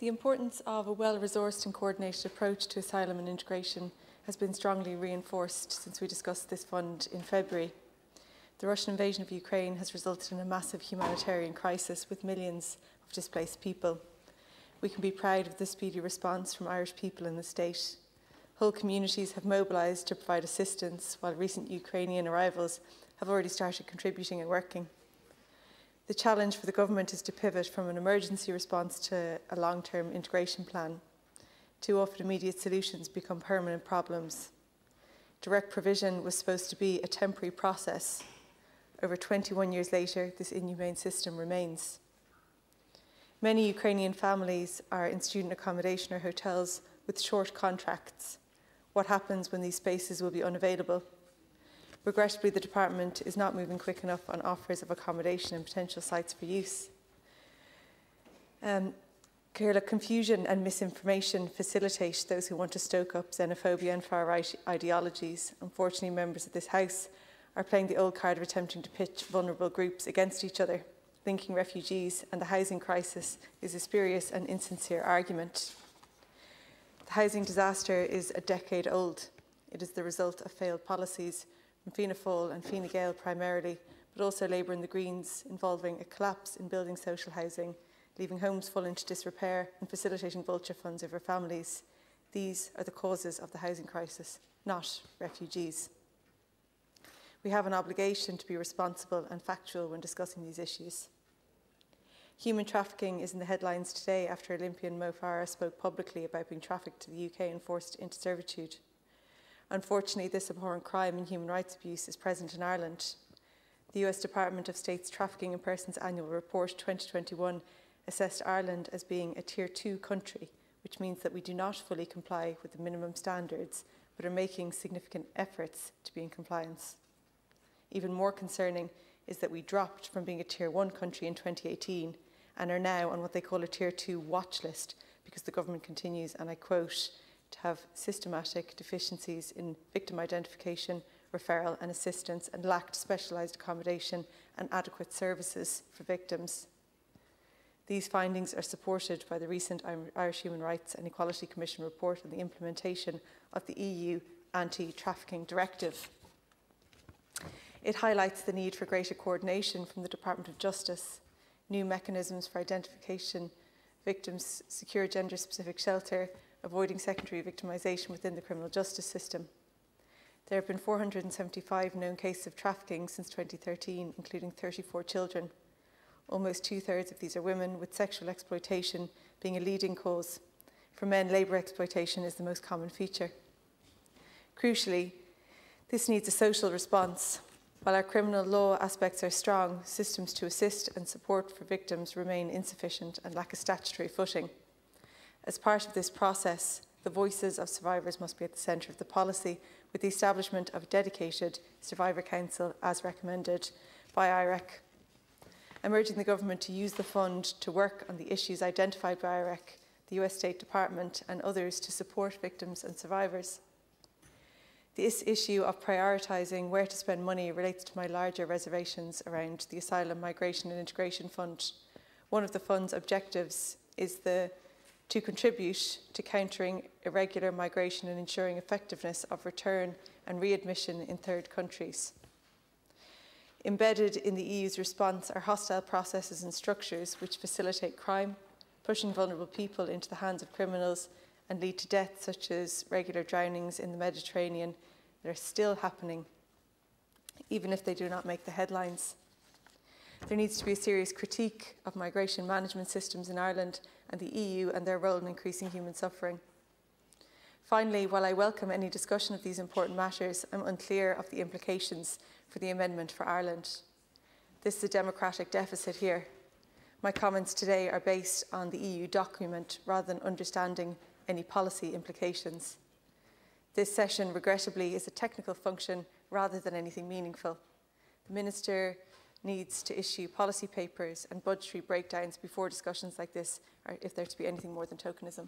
The importance of a well-resourced and coordinated approach to asylum and integration has been strongly reinforced since we discussed this fund in February. The Russian invasion of Ukraine has resulted in a massive humanitarian crisis with millions of displaced people. We can be proud of the speedy response from Irish people in the state. Whole communities have mobilised to provide assistance, while recent Ukrainian arrivals have already started contributing and working. The challenge for the government is to pivot from an emergency response to a long-term integration plan. Too often immediate solutions become permanent problems. Direct provision was supposed to be a temporary process. Over 21 years later, this inhumane system remains. Many Ukrainian families are in student accommodation or hotels with short contracts. What happens when these spaces will be unavailable? Regrettably, the department is not moving quick enough on offers of accommodation and potential sites for use. Confusion and misinformation facilitate those who want to stoke up xenophobia and far-right ideologies. Unfortunately, members of this House are playing the old card of attempting to pitch vulnerable groups against each other. Linking refugees and the housing crisis is a spurious and insincere argument. The housing disaster is a decade old. It is the result of failed policies from Fianna Fáil and Fine Gael primarily, but also Labour and the Greens, involving a collapse in building social housing, leaving homes fall into disrepair and facilitating vulture funds over families. These are the causes of the housing crisis, not refugees. We have an obligation to be responsible and factual when discussing these issues. Human trafficking is in the headlines today after Olympian Mo Farah spoke publicly about being trafficked to the UK and forced into servitude. Unfortunately, this abhorrent crime and human rights abuse is present in Ireland. The US Department of State's Trafficking in Persons Annual Report 2021 assessed Ireland as being a Tier 2 country, which means that we do not fully comply with the minimum standards, but are making significant efforts to be in compliance. Even more concerning is that we dropped from being a Tier 1 country in 2018 and are now on what they call a Tier 2 watch list because the government continues, and I quote, to have systematic deficiencies in victim identification, referral and assistance, and lacked specialised accommodation and adequate services for victims. These findings are supported by the recent Irish Human Rights and Equality Commission report on the implementation of the EU Anti-Trafficking Directive. It highlights the need for greater coordination from the Department of Justice, new mechanisms for identification, victims, secure gender-specific shelter, avoiding secondary victimisation within the criminal justice system. There have been 475 known cases of trafficking since 2013, including 34 children. Almost two-thirds of these are women, with sexual exploitation being a leading cause. For men, labour exploitation is the most common feature. Crucially, this needs a social response. While our criminal law aspects are strong, systems to assist and support for victims remain insufficient and lack a statutory footing. As part of this process, the voices of survivors must be at the centre of the policy, with the establishment of a dedicated Survivor Council as recommended by IREC. I'm urging the government to use the fund to work on the issues identified by IREC, the US State Department and others to support victims and survivors. This issue of prioritising where to spend money relates to my larger reservations around the Asylum, Migration and Integration Fund. One of the fund's objectives is to contribute to countering irregular migration and ensuring effectiveness of return and readmission in third countries. Embedded in the EU's response are hostile processes and structures which facilitate crime, pushing vulnerable people into the hands of criminals and lead to deaths such as regular drownings in the Mediterranean that are still happening, even if they do not make the headlines. There needs to be a serious critique of migration management systems in Ireland and the EU and their role in increasing human suffering. Finally, while I welcome any discussion of these important matters, I'm unclear of the implications for the amendment for Ireland. This is a democratic deficit here. My comments today are based on the EU document rather than understanding any policy implications. This session, regrettably, is a technical function rather than anything meaningful. The Minister needs to issue policy papers and budgetary breakdowns before discussions like this, if they're to be anything more than tokenism.